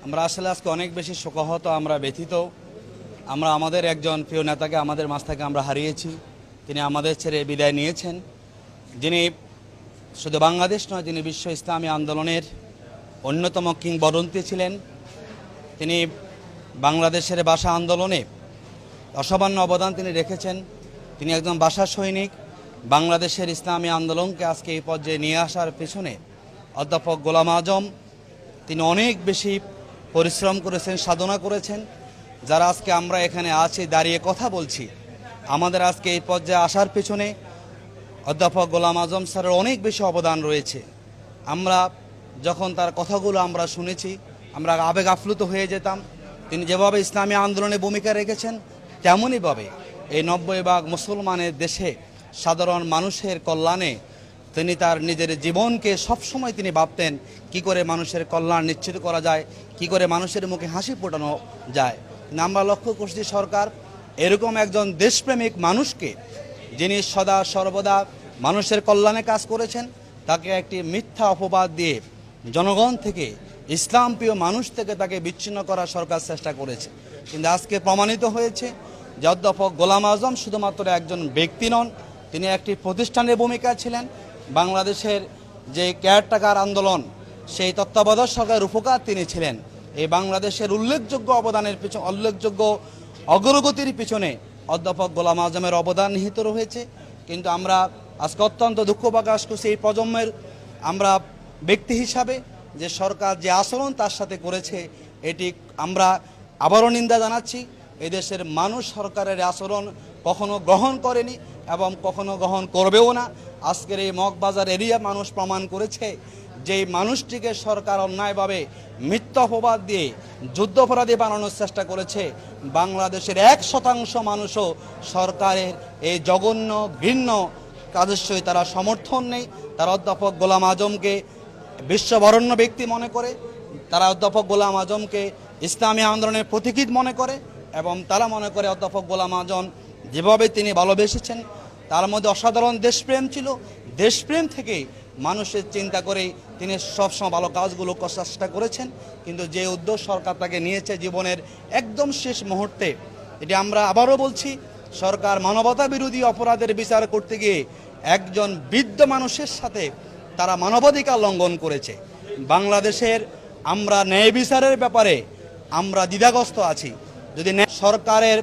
আমরা আসলে আজকে অনেক বেশি শোকাহত, আমরা ব্যথিত। আমরা আমাদের একজন প্রিয় নেতাকে আমাদের মাঝ থেকে আমরা হারিয়েছি। তিনি আমাদের ছেড়ে বিদায় নিয়েছেন, যিনি শুধু বাংলাদেশ নয়, যিনি বিশ্ব ইসলামী আন্দোলনের অন্যতম কিংবদন্তি ছিলেন। তিনি বাংলাদেশের ভাষা আন্দোলনে অসামান্য অবদান তিনি রেখেছেন। তিনি একজন ভাষা সৈনিক। বাংলাদেশের ইসলামী আন্দোলনকে আজকে এই পর্যায়ে নিয়ে আসার পেছনে অধ্যাপক গোলাম আজম তিনি অনেক বেশি পরিশ্রম করেছেন, সাধনা করেছেন। যারা আজকে আমরা এখানে আছি, দাঁড়িয়ে কথা বলছি, আমাদের আজকে এই পর্যায়ে আসার পেছনে অধ্যাপক গোলাম আজম স্যারের অনেক বেশি অবদান রয়েছে। আমরা যখন তার কথাগুলো আমরা শুনেছি, আমরা আবেগ আপ্লুত হয়ে যেতাম। তিনি যেভাবে ইসলামী আন্দোলনে ভূমিকা রেখেছেন, তেমনইভাবে এই 90 ভাগ মুসলমানের দেশে সাধারণ মানুষের কল্যাণে তিনি তার নিজের জীবনকে সবসময় তিনি ভাবতেন কি করে মানুষের কল্যাণ নিশ্চিত করা যায়, কি করে মানুষের মুখে হাসি ফোটানো যায়। আমরা লক্ষ্য করছি সরকার এরকম একজন দেশপ্রেমিক মানুষকে, যিনি সদা সর্বদা মানুষের কল্যাণে কাজ করেছেন, তাকে একটি মিথ্যা অপবাদ দিয়ে জনগণ থেকে, ইসলাম প্রিয় মানুষ থেকে তাকে বিচ্ছিন্ন করার সরকার চেষ্টা করেছে। কিন্তু আজকে প্রমাণিত হয়েছে যে অধ্যাপক গোলাম আজম শুধুমাত্র একজন ব্যক্তি নন, তিনি একটি প্রতিষ্ঠানের ভূমিকা ছিলেন। বাংলাদেশের যে কেয়ারটেকার আন্দোলন, সেই তত্ত্বাবধায়ক সরকারের উপকার তিনি ছিলেন। এই বাংলাদেশের উল্লেখযোগ্য অবদানের পিছনে, উল্লেখযোগ্য অগ্রগতির পিছনে অধ্যাপক গোলাম আজমের অবদান নিহিত রয়েছে। কিন্তু আমরা আজকে অত্যন্ত দুঃখ প্রকাশ করছি এই প্রজন্মের আমরা ব্যক্তি হিসাবে, যে সরকার যে আচরণ তার সাথে করেছে, এটি আমরা আবারও নিন্দা জানাচ্ছি। এদেশের মানুষ সরকারের আচরণ কখনো গ্রহণ করেনি এবং কখনো গ্রহণ করবেও না। আজকের এই মগবাজার এরিয়া মানুষ প্রমাণ করেছে যে মানুষটিকে সরকার অন্যায়ভাবে মিথ্যা অপবাদ দিয়ে যুদ্ধাপরাধী বানানোর চেষ্টা করেছে। বাংলাদেশের 1% মানুষও সরকারের এই জঘন্য ঘৃণ্য কাজের সহিত তারা সমর্থন নেই। তারা অধ্যাপক গোলাম আজমকে বিশ্ববরণ্য ব্যক্তি মনে করে, তারা অধ্যাপক গোলাম আজমকে ইসলামী আন্দোলনের প্রতীকী মনে করে, এবং তারা মনে করে অধ্যাপক গোলাম আজম যেভাবে তিনি ভালোবেসেছেন, তার মধ্যে অসাধারণ দেশপ্রেম ছিল। দেশপ্রেম থেকে মানুষের চিন্তা করেই তিনি সবসময় ভালো কাজগুলো চেষ্টা করেছেন। কিন্তু যে উদ্যোগ সরকার তাকে নিয়েছে জীবনের একদম শেষ মুহূর্তে, এটি আমরা আবারও বলছি, সরকার মানবতা বিরোধী অপরাধের বিচার করতে গিয়ে একজন বৃদ্ধ মানুষের সাথে তারা মানবাধিকার লঙ্ঘন করেছে। বাংলাদেশের আমরা ন্যায় বিচারের ব্যাপারে আমরা দ্বিধাগ্রস্ত আছি। যদি সরকারের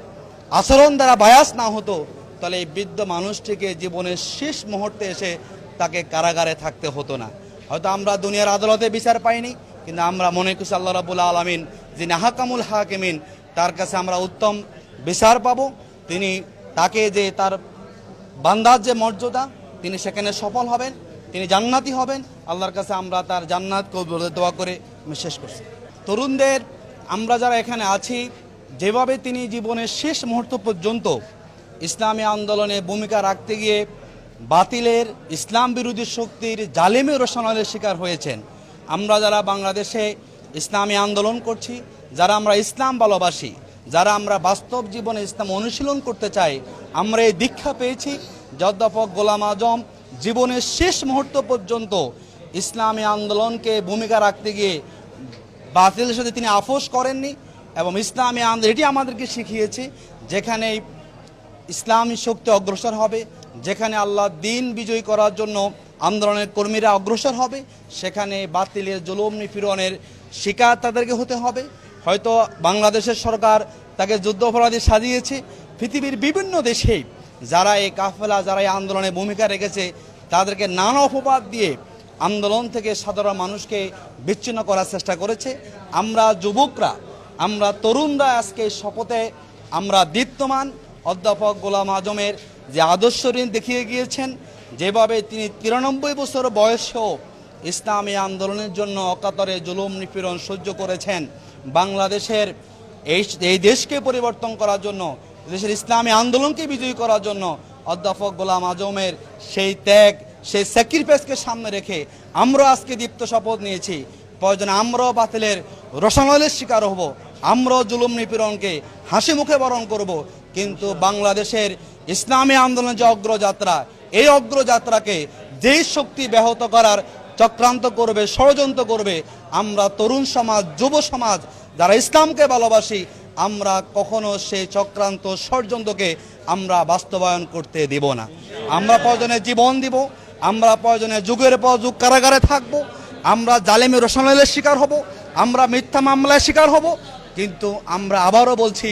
আচরণ দ্বারা বায়াস না হতো, তাহলে এই বৃদ্ধ মানুষটিকে জীবনের শেষ মুহূর্তে এসে তাকে কারাগারে থাকতে হতো না। হয়তো আমরা দুনিয়ার আদালতে বিচার পাইনি, কিন্তু আমরা মনে করছি আল্লাহ রাব্বুল আলামিন যিনি আহকামুল হাকিমিন, তার কাছে আমরা উত্তম বিচার পাব। তিনি তাকে যে তার বান্দার যে মর্যাদা, তিনি সেখানে সফল হবেন, তিনি জান্নাতি হবেন। আল্লাহর কাছে আমরা তার জান্নাত কবুল দোয়া করে আমি শেষ করছি। তরুণদের আমরা যারা এখানে আছি, যেভাবে তিনি জীবনের শেষ মুহূর্ত পর্যন্ত ইসলামী আন্দোলনে ভূমিকা রাখতে গিয়ে বাতিলের ইসলাম বিরোধী শক্তির জালিমের রোশনালের শিকার হয়েছেন। আমরা যারা বাংলাদেশে ইসলামী আন্দোলন করছি, যারা আমরা ইসলাম ভালোবাসি, যারা আমরা বাস্তব জীবনে ইসলাম অনুশীলন করতে চাই, আমরা এই দীক্ষা পেয়েছি যে অধ্যাপক গোলাম আজম জীবনের শেষ মুহূর্ত পর্যন্ত ইসলামী আন্দোলনকে ভূমিকা রাখতে গিয়ে বাতিলের সাথে তিনি আপোষ করেননি। এবং ইসলামী আন্দোলন এটি আমাদেরকে শিখিয়েছে, যেখানে ইসলামী শক্তি অগ্রসর হবে, যেখানে আল্লাহ দিন বিজয়ী করার জন্য আন্দোলনের কর্মীরা অগ্রসর হবে, সেখানে বাতিলের জুলুম নিপীড়নের শিকার তাদেরকে হতে হবে। হয়তো বাংলাদেশের সরকার তাকে যুদ্ধ অপরাধী সাজিয়েছে। পৃথিবীর বিভিন্ন দেশে যারা এই কাফেলা, যারা এই আন্দোলনে ভূমিকা রেখেছে, তাদেরকে নানা অপবাদ দিয়ে আন্দোলন থেকে সাধারণ মানুষকে বিচ্ছিন্ন করার চেষ্টা করেছে। আমরা যুবকরা, আমরা তরুণরা আজকে শপথে আমরা দীপ্তমান। অধ্যাপক গোলাম আজমের যে আদর্শ ঋণ দেখিয়ে গিয়েছেন, যেভাবে তিনি 93 বছর বয়সেও ইসলামী আন্দোলনের জন্য অকাতরে জুলুম নিপীড়ন সহ্য করেছেন, বাংলাদেশের এই দেশকে পরিবর্তন করার জন্য, দেশের ইসলামী আন্দোলনকে বিজয়ী করার জন্য অধ্যাপক গোলাম আজমের সেই ত্যাগ, সেই স্যাক্রিফাইসকে সামনে রেখে আমরা আজকে দীপ্ত শপথ নিয়েছি। প্রয়োজনে আমরাও বাতিলের রোশনালের শিকার হব, আমরাও জুলুম নিপীড়নকে হাসি মুখে বরণ করব। কিন্তু বাংলাদেশের ইসলামী আন্দোলনের যে অগ্রযাত্রা, এই অগ্রযাত্রাকে যেই শক্তি ব্যাহত করার চক্রান্ত করবে, ষড়যন্ত্র করবে, আমরা তরুণ সমাজ, যুব সমাজ যারা ইসলামকে ভালোবাসি, আমরা কখনো সেই চক্রান্ত ষড়যন্ত্রকে আমরা বাস্তবায়ন করতে দেব না। আমরা প্রয়োজনে জীবন দিব, আমরা প্রয়োজনে যুগের পর যুগ কারাগারে থাকব, আমরা জালেমি রোশনালের শিকার হব, আমরা মিথ্যা মামলায় শিকার হব, কিন্তু আমরা আবারও বলছি,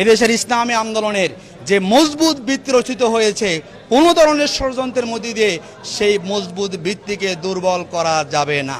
এদেশের ইসলামী আন্দোলনের যে মজবুত ভিত্তি রচিত হয়েছে, কোনো ধরনের ষড়যন্ত্রের মধ্যে দিয়ে সেই মজবুত ভিত্তিকে দুর্বল করা যাবে না।